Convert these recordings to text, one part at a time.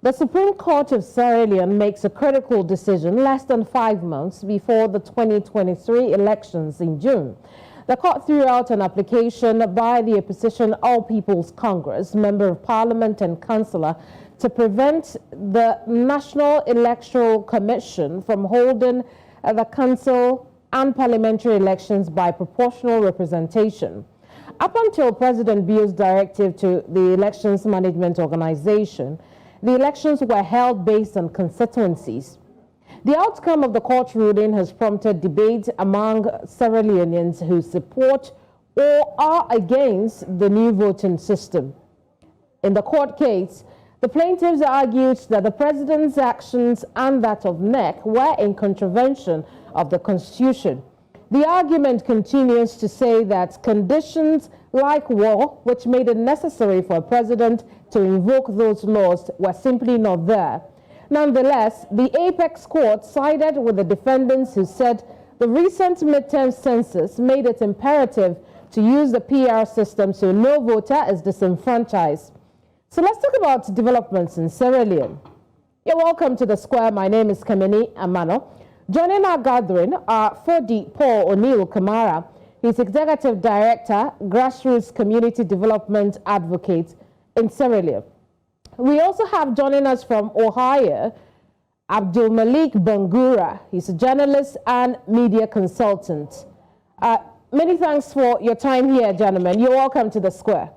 The Supreme Court of Sierra Leone makes a critical decision less than 5 months before the 2023 elections in June. The court threw out an application by the opposition All People's Congress, Member of Parliament and Councillor, to prevent the National Electoral Commission from holding the council and parliamentary elections by proportional representation. Up until President Bio's directive to the Elections Management Organization, the elections were held based on constituencies. The outcome of the court ruling has prompted debate among Sierra Leoneans who support or are against the new voting system. In the court case, the plaintiffs argued that the president's actions and that of NEC were in contravention of the Constitution. The argument continues to say that conditions like war, which made it necessary for a president to invoke those laws, were simply not there. Nonetheless, the Apex Court sided with the defendants who said the recent midterm census made it imperative to use the PR system so no voter is disenfranchised. So let's talk about developments in Sierra Leone. You're welcome to the square. My name is Keminni Amanor. Joining our gathering are Fodie Paul O'Neill Kamara. He's Executive Director, Grassroots Community Development Advocate in Sierra Leone. We also have joining us from Ohio, Abdul Malik Bangura. He's a journalist and media consultant. Many thanks for your time here, gentlemen. You're welcome to the square.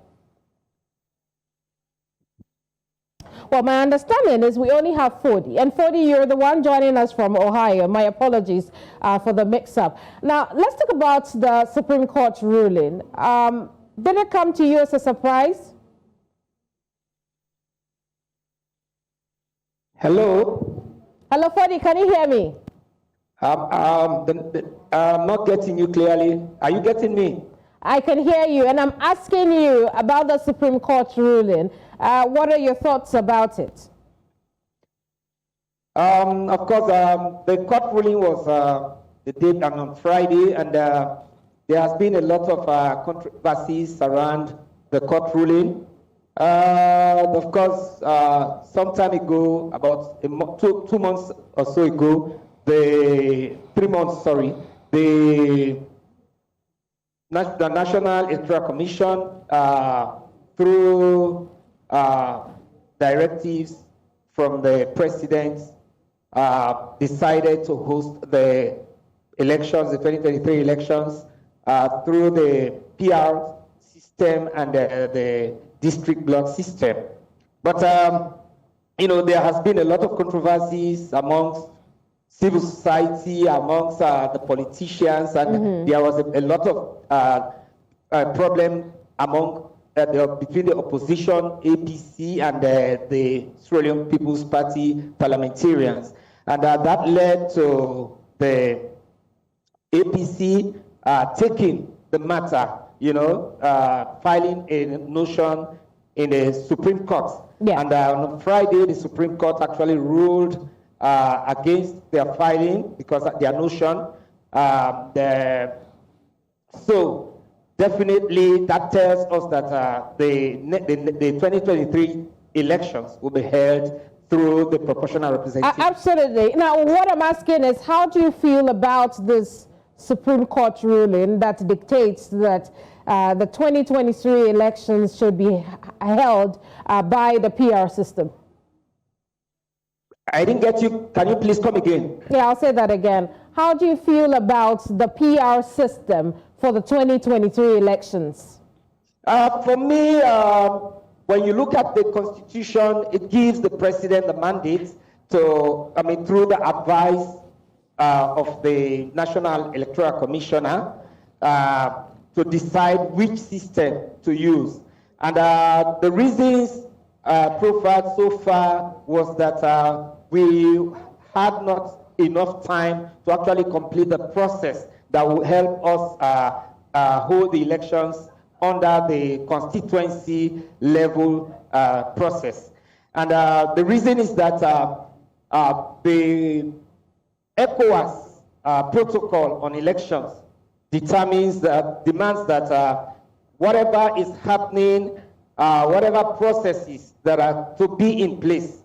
Well, my understanding is we only have Fodie. And Fodie, you're the one joining us from Ohio. My apologies for the mix-up. Now, let's talk about the Supreme Court ruling. Did it come to you as a surprise? Hello? Hello, Fodie, can you hear me? I'm not getting you clearly. Are you getting me? I can hear you, and I'm asking you about the Supreme Court ruling. What are your thoughts about it? Of course, the court ruling was the date on Friday, and there has been a lot of controversies around the court ruling. Of course, some time ago, about two months or so ago, 3 months, sorry, the National Electoral Commission, through directives from the president, decided to host the elections, the 2023 elections, through the PR system and the district block system. But, you know, there has been a lot of controversies amongst civil society, amongst the politicians, and there was a lot of problem among between the opposition, APC, and the Sierra Leone People's Party parliamentarians. And that led to the APC taking the matter, you know, filing a motion in the Supreme Court. Yeah. And on Friday, the Supreme Court actually ruled against their filing because of their notion. So definitely that tells us that the 2023 elections will be held through the proportional representation. Absolutely. Now, what I'm asking is, how do you feel about this Supreme Court ruling that dictates that the 2023 elections should be held by the PR system? I didn't get you. Can you please come again? Yeah, I'll say that again. How do you feel about the PR system for the 2023 elections? For me, when you look at the Constitution, it gives the president the mandate to, through the advice of the National Electoral Commissioner, to decide which system to use. And the reasons profiled so far was that we had not enough time to actually complete the process that will help us hold the elections under the constituency level process. And the reason is that the ECOWAS protocol on elections demands that whatever is happening, whatever processes that are to be in place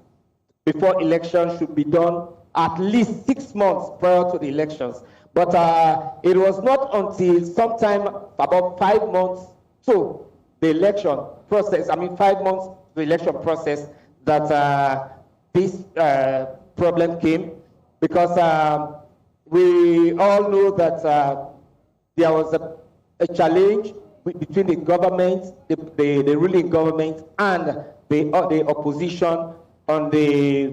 before elections should be done at least 6 months prior to the elections. But it was not until sometime about 5 months to the election process, 5 months to the election process, that this problem came, because we all know that there was a challenge between the government, the ruling government, and the opposition on the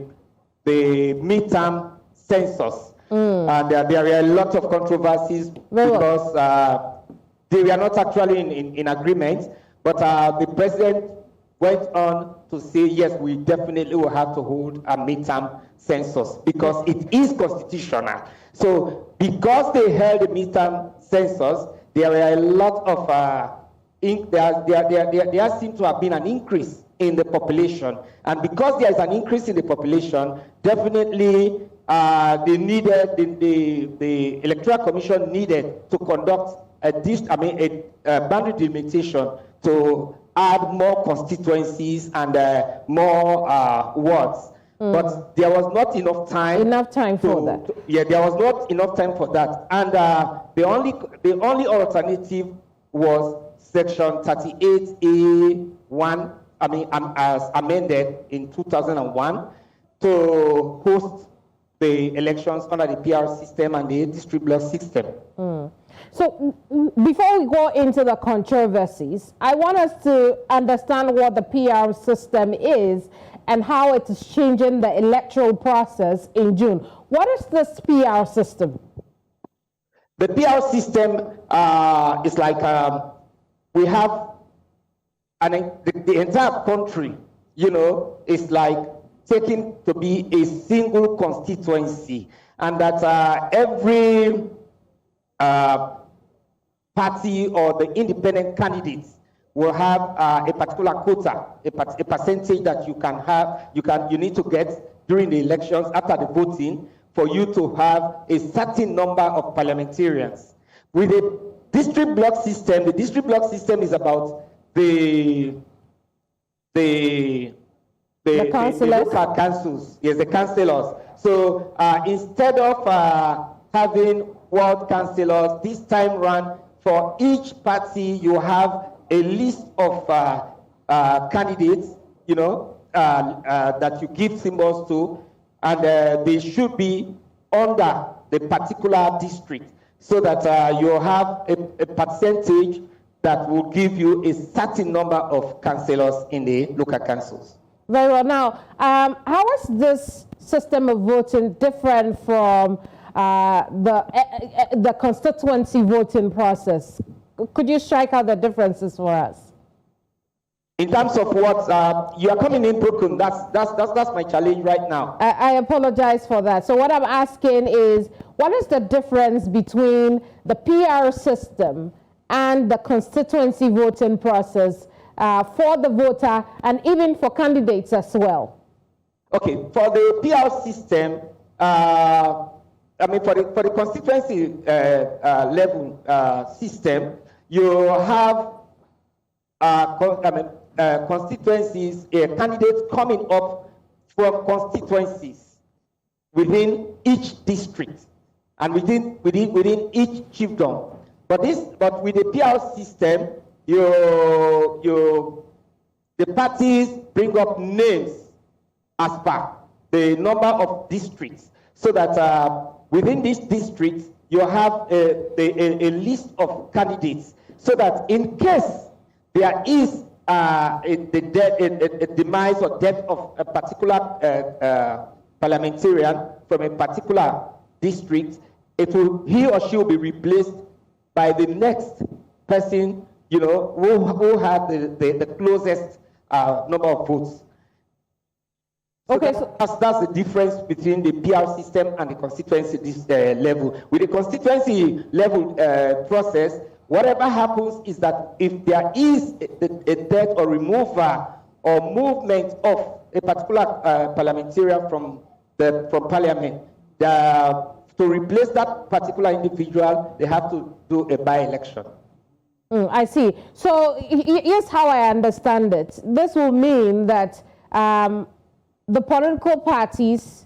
midterm census. And there were a lot of controversies because they were not actually in agreement. But the president went on to say, yes, we definitely will have to hold a midterm census because it is constitutional. So because they held a midterm census, there were a lot of, there seemed to have been an increase in the population. And because there is an increase in the population, definitely they needed, the Electoral Commission needed to conduct a boundary delimitation to add more constituencies and more wards. But there was not enough time. For that. There was not enough time for that. And the only alternative was Section 38A1, as amended in 2001, to host the elections under the PR system and the district block system. So before we go into the controversies, I want us to understand what the PR system is and how it is changing the electoral process in June. What is this PR system? The PR system is like we have the entire country, is like taken to be a single constituency, and that every party or the independent candidates will have a particular quota, a percentage that you need to get during the elections after the voting for you to have a certain number of parliamentarians. With the district block system, the district block system is about the local councils, yes, the councillors. So instead of having ward councillors, this time round, for each party, you have a list of candidates, that you give symbols to, and they should be under the particular district, so that you have a percentage that will give you a certain number of councillors in the local councils. Very well. Now, how is this system of voting different from the constituency voting process? Could you strike out the differences for us? In terms of what you are coming in broken, that's my challenge right now. I apologize for that. So what I'm asking is, what is the difference between the PR system and the constituency voting process for the voter and even for candidates as well? Okay, for the PR system, for the constituency level system, you have constituencies, candidates coming up from constituencies within each district and within each chiefdom. But with the PR system, the parties bring up names as per the number of districts, so that within these districts you have a list of candidates, so that in case there is a demise or death of a particular parliamentarian from a particular district, he or she will be replaced by the next person, who had the closest number of votes. So okay, that's the difference between the PR system and the constituency level. With the constituency level process, whatever happens is that if there is a death or removal or movement of a particular parliamentarian from parliament, to replace that particular individual, they have to do a by-election. I see. So here's how I understand it. This will mean that the political parties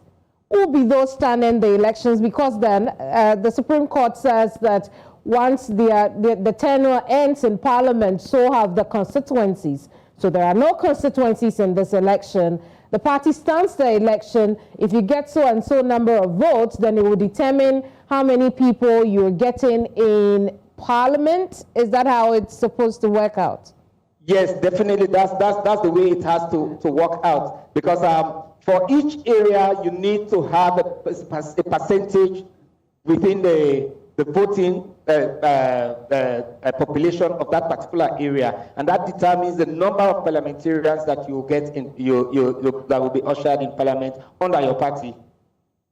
will be those standing the elections, because then the Supreme Court says that once the tenure ends in Parliament, so have the constituencies. So there are no constituencies in this election. The party stands the election. If you get so and so number of votes, then it will determine how many people you're getting in Parliament. Is that how it's supposed to work out? Yes, definitely. That's the way it has to work out. Because for each area, you need to have a percentage within the voting population of that particular area, and that determines the number of parliamentarians that you get in that will be ushered in Parliament under your party.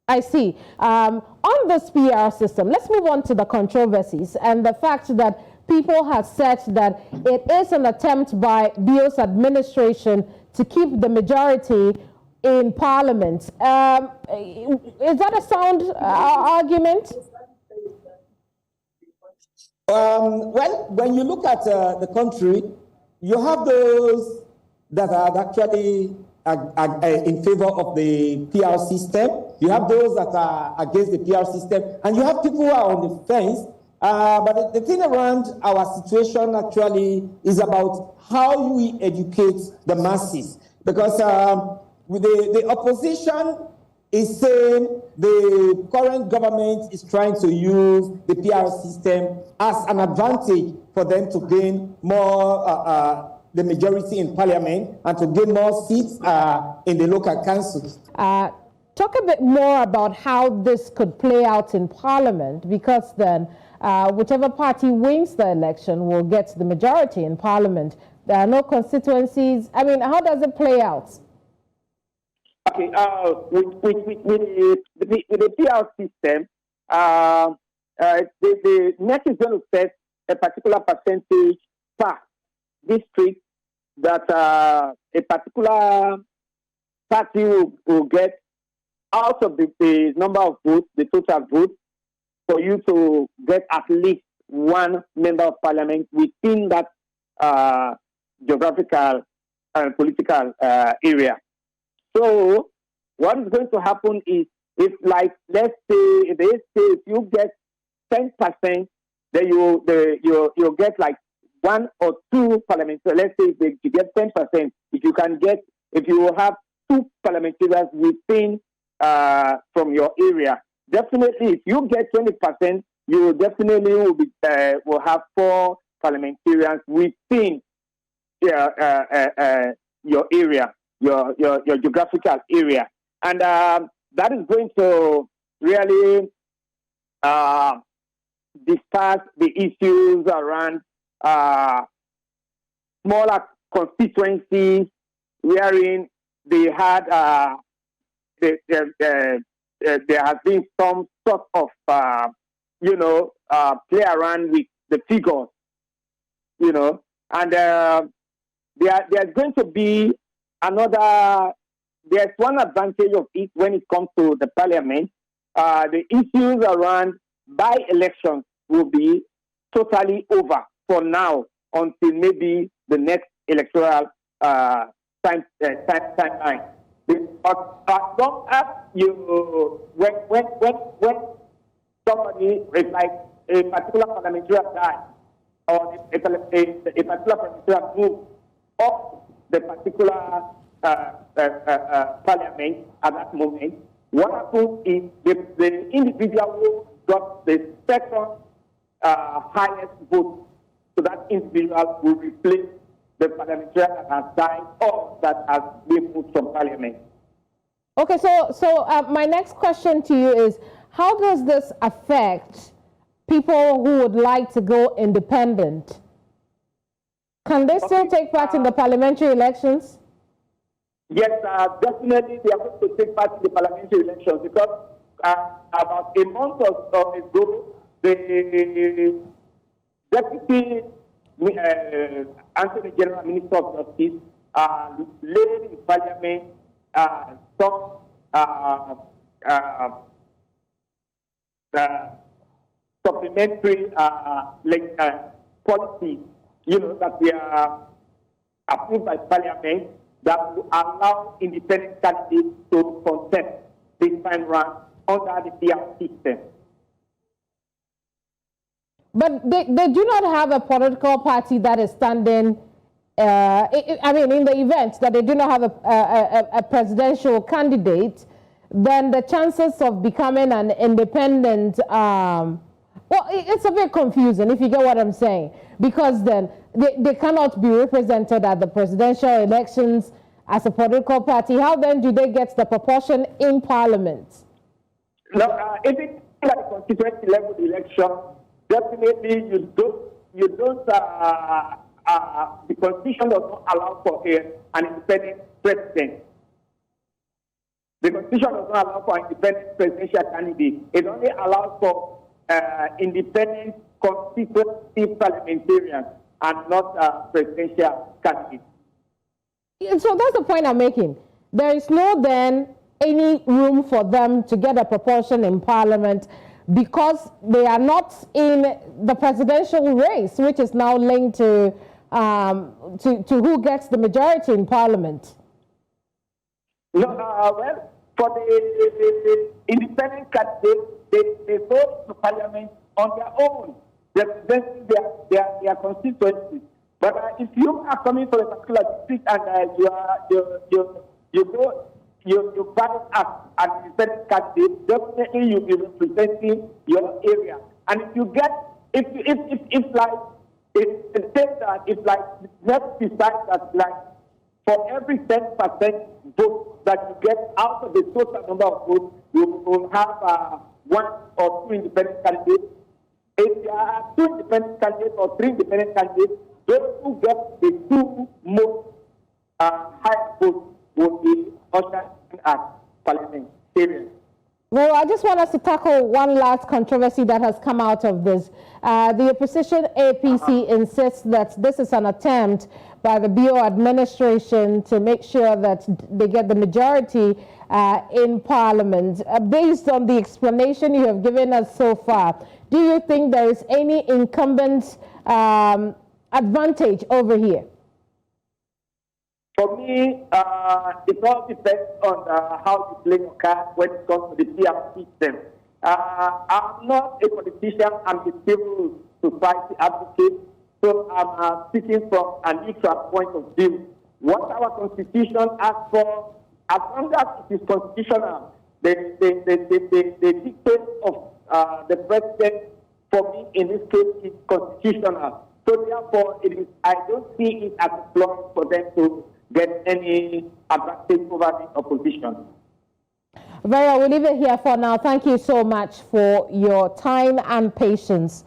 I see. On this PR system, let's move on to the controversies and the fact that people have said that it is an attempt by Bio's administration to keep the majority in Parliament. Is that a sound argument? Well, when you look at the country, you have those that are actually in favor of the PR system. You have those that are against the PR system, and you have people who are on the fence. But the thing around our situation actually is about how we educate the masses, because the opposition is saying the current government is trying to use the PR system as an advantage for them to gain more the majority in Parliament and to gain more seats in the local councils. Talk a bit more about how this could play out in Parliament, because then whichever party wins the election will get the majority in Parliament. There are no constituencies. I mean, how does it play out? Okay, with the PR system, the NEC is going to set a particular percentage per district that a particular party will get out of the number of votes, the total votes, for you to get at least one member of Parliament within that geographical and political area. So what is going to happen is, if, like, let's say if you get 10%, then you'll get like one or two parliamentarians. Let's say if you get 10%, if you have two parliamentarians within from your area, definitely if you get 20%, you definitely will have 4 parliamentarians within your area, your geographical area, and that is going to really discuss the issues around smaller constituencies, wherein they had there has been some sort of play around with the figures, and there's going to be another. There's one advantage of it when it comes to the Parliament. The issues around by-elections will be totally over for now until maybe the next electoral timeline. But as long as when somebody, like a particular parliamentarian dies, or a particular parliamentarian moves off the particular parliament at that moment, what happens is the individual who got the second highest vote, so that individual will replace the parliamentarian that has died or that has been moved from Parliament. Okay, so my next question to you is, how does this affect people who would like to go independent? Can they still take part in the parliamentary elections? Yes, definitely they are going to take part in the parliamentary elections, because about a month or so ago, the Deputy Attorney General Minister of Justice laid in Parliament some supplementary policies, that we are approved by Parliament, that will allow independent candidates to contest this time round under the PR system. But they do not have a political party that is standing, I mean, in the event that they do not have a presidential candidate, then the chances of becoming an independent, well, it's a bit confusing, if you get what I'm saying, because then they cannot be represented at the presidential elections as a political party. How then do they get the proportion in parliament? No, if it's like a constituency level election, definitely you don't, the constitution does not allow for an independent president. The constitution does not allow for an independent presidential candidate. It only allows for independent constituency parliamentarians and not presidential candidates. So that's the point I'm making. There is no then any room for them to get a proportion in parliament because they are not in the presidential race, which is now linked to who gets the majority in parliament. No, well, for the independent candidates, they go to parliament on their own, representing their constituencies. But if you are coming from a particular district and you ballot up as an independent candidate, definitely you'll be representing your area. And if you get, if like, it's said that if like, let's decide that like, for every 10% vote that you get out of the total number of votes, you will have one or two independent candidates. If there are two independent candidates or three independent candidates, those who get the two most high votes will be ushered in as parliamentarians. Well, I just want us to tackle one last controversy that has come out of this. The opposition APC insists that this is an attempt by the BO administration to make sure that they get the majority in parliament. Based on the explanation you have given us so far, do you think there is any incumbent advantage over here? For me, it all depends on how you play your card when it comes to the PR system. I'm not a politician, I'm a civil society advocate, so I'm speaking from a neutral point of view. What our constitution asks for, as long as it is constitutional, the dictate of the president, for me in this case, is constitutional. So therefore, I don't see it as a flaw for them to get any advantage over the opposition. Very well, we'll leave it here for now. Thank you so much for your time and patience.